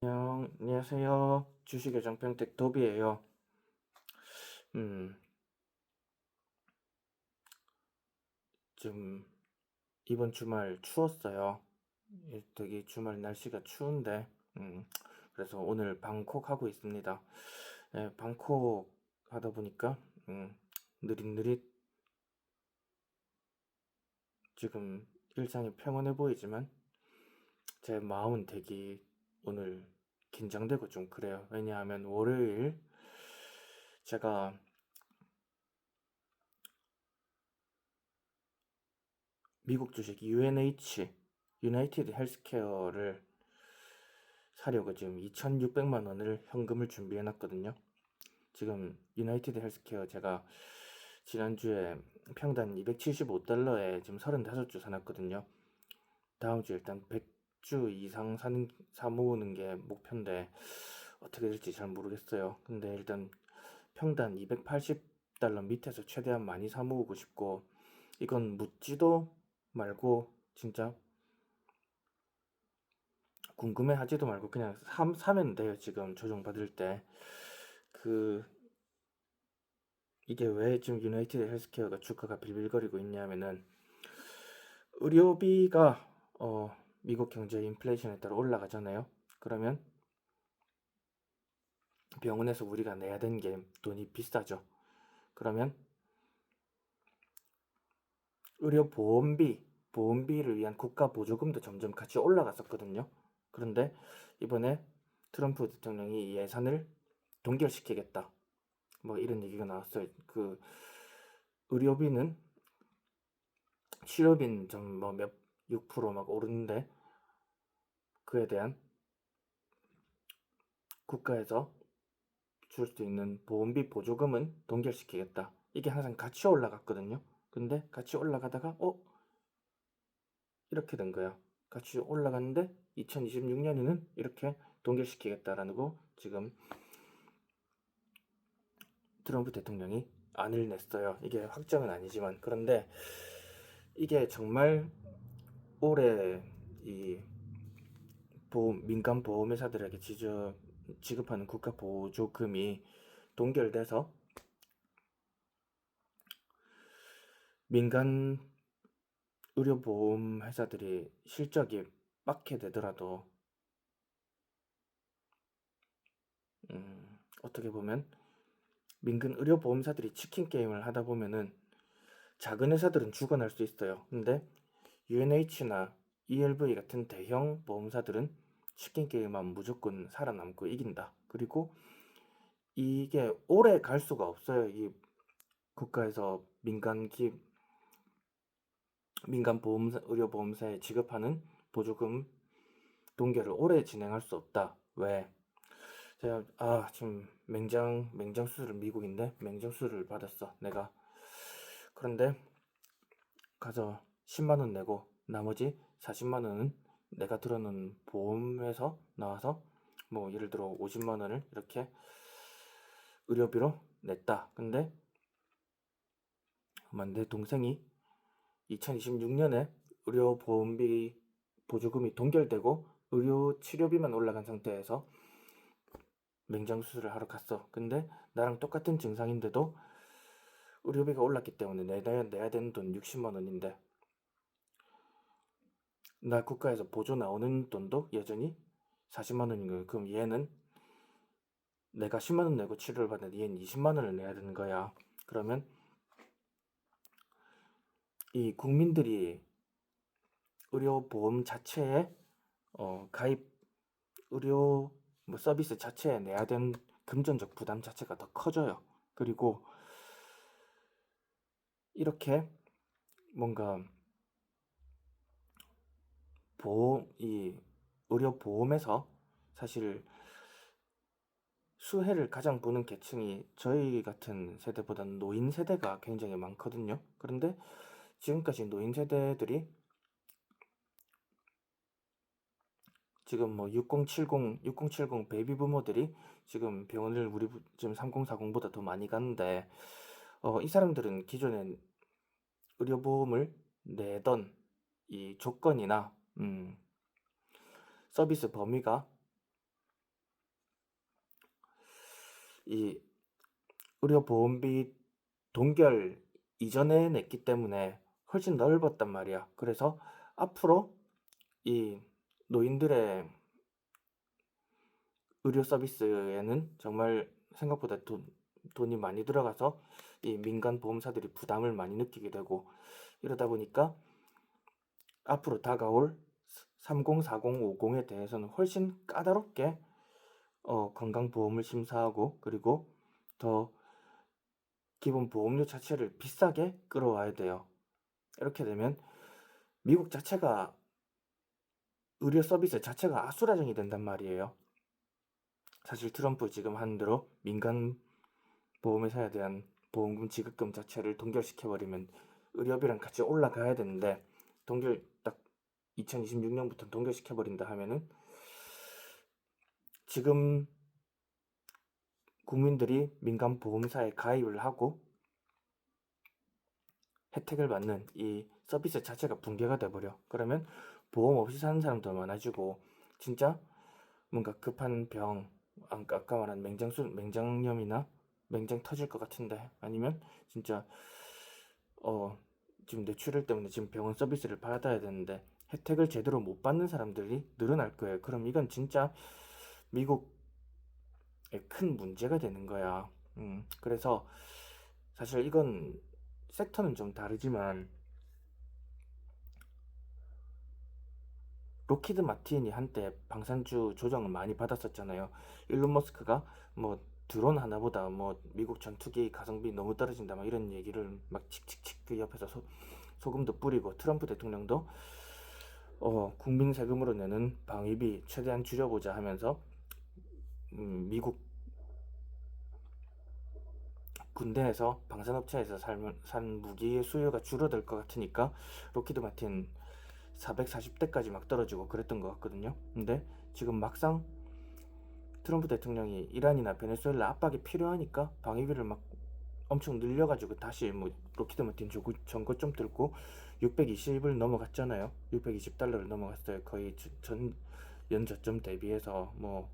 안녕하세요. 주식의 정평택 도비예요. 음, 좀 이번 주말 추웠어요. 되게 주말 날씨가 추운데, 그래서 오늘 방콕 하고 있습니다. 방콕 하다 보니까 느릿느릿 지금 일상이 평온해 보이지만 제 마음은 되게 오늘 긴장되고 좀 그래요. 왜냐하면 월요일 제가 미국 주식 UNH 유나이티드 헬스케어를 사려고 지금 2,600만 원을 현금을 준비해 놨거든요. 지금 유나이티드 헬스케어 제가 지난주에 평단 275달러에 지금 35주 사놨거든요. 다음 주에 일단 100주 이상 사 모으는 게 목표인데 어떻게 될지 잘 모르겠어요. 근데 일단 평단 280달러 밑에서 최대한 많이 사 모으고 싶고, 이건 묻지도 말고 진짜 궁금해하지도 말고 그냥 사면 돼요. 지금 조정받을 때. 그 이게 왜 지금 유나이티드 헬스케어가 주가가 빌빌거리고 있냐면은 의료비가 미국 경제 인플레이션에 따라 올라가잖아요. 그러면 병원에서 우리가 내야 되는 게 돈이 비싸죠. 그러면 보험비를 위한 국가 보조금도 점점 같이 올라갔었거든요. 그런데 이번에 트럼프 대통령이 예산을 동결시키겠다, 뭐 이런 얘기가 나왔어요. 그 의료비는 치료비는 좀뭐몇 6%막 오르는데, 그에 대한 국가에서 줄 수 있는 보험비 보조금은 동결시키겠다. 이게 항상 같이 올라갔거든요. 근데 같이 올라가다가 이렇게 된 거야. 같이 올라갔는데 2026년에는 이렇게 동결시키겠다라는 거 지금 트럼프 대통령이 안을 냈어요. 이게 확정은 아니지만, 그런데 이게 정말 올해 이 민간 보험회사들에게 지급하는 국가 보조금이 동결돼서 민간 의료보험 회사들이 실적이 빠게 되더라도 어떻게 보면 민간 의료보험사들이 치킨 게임을 하다 보면은 작은 회사들은 죽어날 수 있어요. 근데 UNH나 ELV 같은 대형 보험사들은 치킨 게임하면 무조건 살아남고 이긴다. 그리고 이게 오래 갈 수가 없어요. 이 국가에서 민간 의료보험사에 지급하는 보조금 동결을 오래 진행할 수 없다. 왜? 제가 지금 맹장 수술을, 미국인데 맹장 수술을 받았어 내가. 그런데 가서 10만 원 내고 나머지 40만 원은 내가 들어놓은 보험에서 나와서, 뭐 예를 들어 50만 원을 이렇게 의료비로 냈다. 근데 내 동생이 2026년에 의료보험비 보조금이 동결되고 의료 치료비만 올라간 상태에서 맹장 수술을 하러 갔어. 근데 나랑 똑같은 증상인데도 의료비가 올랐기 때문에 내야 되는 돈 60만 원인데, 나 국가에서 보조 나오는 돈도 여전히 40만 원인 거예요. 그럼 얘는 내가 10만 원 내고 치료를 받는데 얘는 20만 원을 내야 되는 거야. 그러면 이 국민들이 의료보험 자체에 가입 의료 뭐 서비스 자체에 내야 되는 금전적 부담 자체가 더 커져요. 그리고 이렇게 뭔가 이 의료보험에서 사실 수혜를 가장 보는 계층이 저희 같은 세대보다는 노인 세대가 굉장히 많거든요. 그런데 지금까지 노인 세대들이 지금 뭐 6070 베이비 부모들이 지금 병원을 지금 3040보다 더 많이 가는데, 이 사람들은 기존에 의료보험을 내던 이 조건이나 서비스 범위가 이 의료보험비 동결 이전에 냈기 때문에 훨씬 넓었단 말이야. 그래서 앞으로 이 노인들의 의료 서비스에는 정말 생각보다 돈이 많이 들어가서 이 민간 보험사들이 부담을 많이 느끼게 되고, 이러다 보니까 앞으로 다가올 30, 40, 50에 대해서는 훨씬 까다롭게 건강보험을 심사하고, 그리고 더 기본 보험료 자체를 비싸게 끌어와야 돼요. 이렇게 되면 미국 자체가 의료 서비스 자체가 아수라장이 된단 말이에요. 사실 트럼프 지금 하는 대로 민간 보험회사에 대한 보험금 지급금 자체를 동결시켜버리면 의료비랑 같이 올라가야 되는데, 딱 2026년부터 동결시켜버린다 하면은 지금 국민들이 민간 보험사에 가입을 하고 혜택을 받는 이 서비스 자체가 붕괴가 돼버려. 그러면 보험 없이 사는 사람도 많아지고, 진짜 뭔가 급한 병, 아까 말한 맹장염이나 맹장 터질 것 같은데, 아니면 진짜 지금 뇌출혈 때문에 지금 병원 서비스를 받아야 되는데 혜택을 제대로 못 받는 사람들이 늘어날 거예요. 그럼 이건 진짜 미국에 큰 문제가 되는 거야. 그래서 사실 이건 섹터는 좀 다르지만, 로키드 마틴이 한때 방산주 조정을 많이 받았었잖아요. 일론 머스크가 뭐 드론 하나보다 뭐 미국 전투기 가성비 너무 떨어진다 막 이런 얘기를 막 칙칙칙 그 옆에서 소금도 뿌리고, 트럼프 대통령도 국민 세금으로 내는 방위비 최대한 줄여보자 하면서 미국 군대에서 방산업체에서 산 무기의 수요가 줄어들 것 같으니까 로키드 마틴 440대까지 막 떨어지고 그랬던 것 같거든요. 근데 지금 막상 트럼프 대통령이 이란이나 베네수엘라 압박이 필요하니까 방위비를 막 엄청 늘려가지고 다시 뭐 로키드 마틴 전고 좀 들고 620을 넘어갔잖아요. 620달러를 넘어갔어요. 거의 전 연저점 대비해서 뭐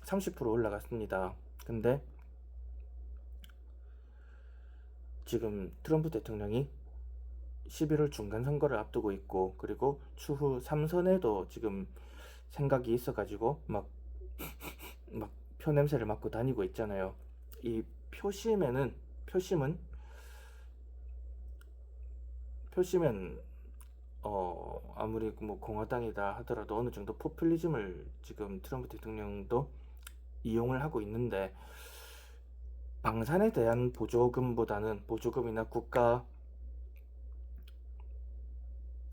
30% 올라갔습니다. 근데 지금 트럼프 대통령이 11월 중간 선거를 앞두고 있고, 그리고 추후 3선에도 지금 생각이 있어가지고 막 표 냄새를 맡고 다니고 있잖아요. 이 표심은 아무리 뭐 공화당이다 하더라도 어느 정도 포퓰리즘을 지금 트럼프 대통령도 이용을 하고 있는데, 방산에 대한 보조금이나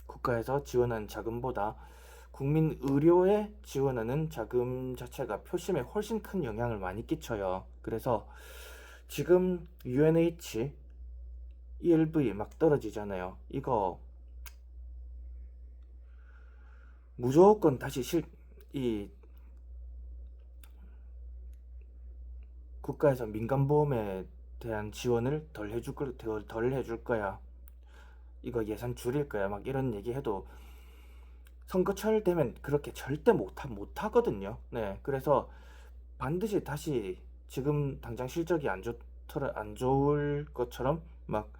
국가에서 지원하는 자금보다 국민 의료에 지원하는 자금 자체가 표심에 훨씬 큰 영향을 많이 끼쳐요. 그래서 지금 UNH, ELV 막 떨어지잖아요. 이거 무조건 다시 이 국가에서 민간보험에 대한 지원을 덜 해줄 거야. 이거 예산 줄일 거야. 막 이런 얘기해도 선거철 되면 그렇게 절대 못하거든요. 네, 그래서 반드시 다시 지금 당장 실적이 안 좋을 것처럼 막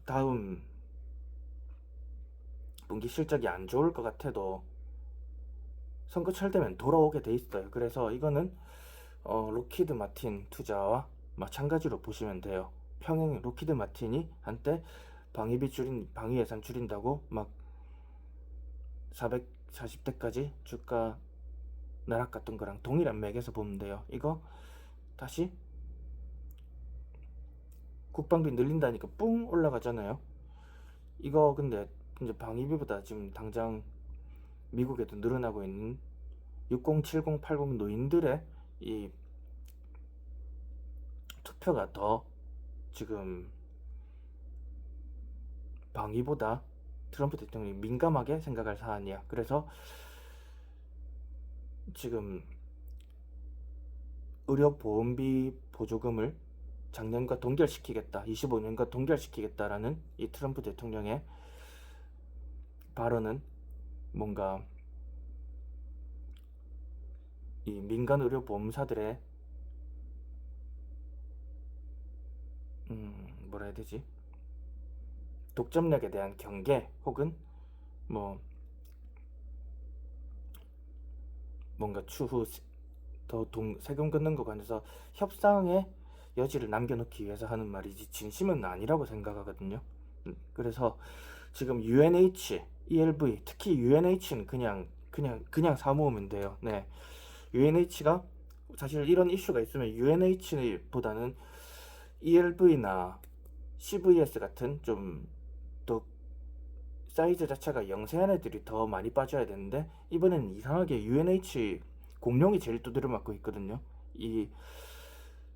다음 분기 실적이 안 좋을 것 같아도 선거철 되면 돌아오게 돼 있어요. 그래서 이거는 로키드 마틴 투자와 마찬가지로 보시면 돼요. 평행 로키드 마틴이 한때 방위 예산 줄인다고 막 440대까지 주가 나락갔던 거랑 동일한 맥에서 보면 돼요. 이거 다시 국방비 늘린다니까 뿡 올라가잖아요. 이거 근데 이제 방위비보다 지금 당장 미국에도 늘어나고 있는 60, 70, 80 노인들의 이 투표가 더 지금 방위보다 트럼프 대통령이 민감하게 생각할 사안이야. 그래서 지금 의료보험비 보조금을 작년과 동결시키겠다, 25년과 동결시키겠다라는 이 트럼프 대통령의 발언은 뭔가 이 민간 의료 보험사들의 뭐라 해야 되지? 독점력에 대한 경계 혹은 뭐 뭔가 추후 더 세금 걷는 거 관해서 협상의 여지를 남겨놓기 위해서 하는 말이지 진심은 아니라고 생각하거든요. 그래서 지금 UNH, ELV, 특히 UNH는 그냥 사모으면 돼요. 네, UNH가 사실 이런 이슈가 있으면 UNH보다는 ELV나 CVS 같은 좀 더 사이즈 자체가 영세한 애들이 더 많이 빠져야 되는데 이번에는 이상하게 UNH 공룡이 제일 두드려 맞고 있거든요. 이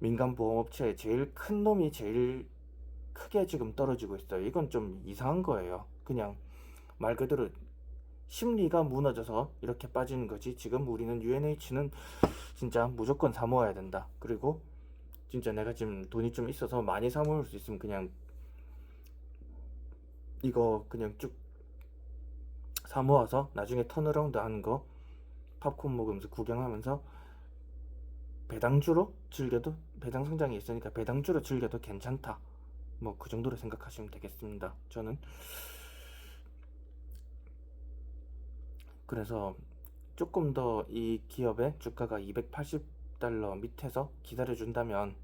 민간 보험업체의 제일 큰 놈이 제일 크게 지금 떨어지고 있어요. 이건 좀 이상한 거예요. 그냥 말 그대로 심리가 무너져서 이렇게 빠지는 거지. 지금 우리는 UNH는 진짜 무조건 사모아야 된다. 그리고 진짜 내가 지금 돈이 좀 있어서 많이 사모을 수 있으면 그냥 이거 그냥 쭉 사모아서 나중에 턴어라운드 하는 거 팝콘 먹으면서 구경하면서 배당주로 즐겨도, 배당 성장이 있으니까 배당주로 즐겨도 괜찮다. 뭐 그 정도로 생각하시면 되겠습니다. 저는 그래서 조금 더 이 기업의 주가가 280달러 밑에서 기다려준다면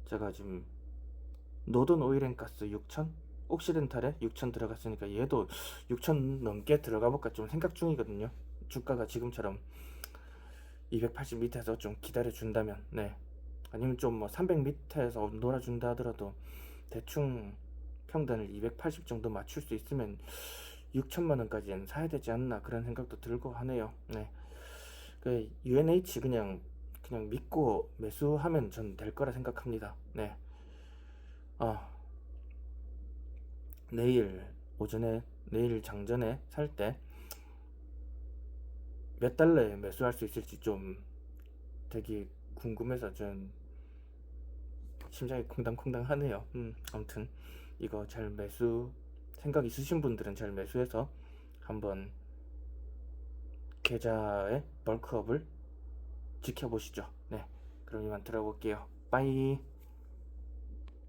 제가 지금 노던 오일앤가스 6천, 옥시덴탈에 6천 들어갔으니까 얘도 6천 넘게 들어가 볼까 좀 생각 중이거든요. 주가가 지금처럼 280 밑에서 좀 기다려 준다면, 네, 아니면 좀 뭐 300 밑에서 놀아준다 하더라도 대충 평단을 280 정도 맞출 수 있으면 6천만 원까지는 사야 되지 않나 그런 생각도 들고 하네요. 네, 그 UNH 그냥 믿고 매수하면 전 될 거라 생각합니다. 네, 아, 내일 오전에, 내일 장전에 살 때 몇 달러에 매수할 수 있을지 좀 되게 궁금해서 전 심장이 콩당콩당 하네요. 아무튼 이거 잘 매수 생각 있으신 분들은 잘 매수해서 한번 계좌의 벌크업을 지켜보시죠. 네, 그럼 이만 들어볼게요. 빠이.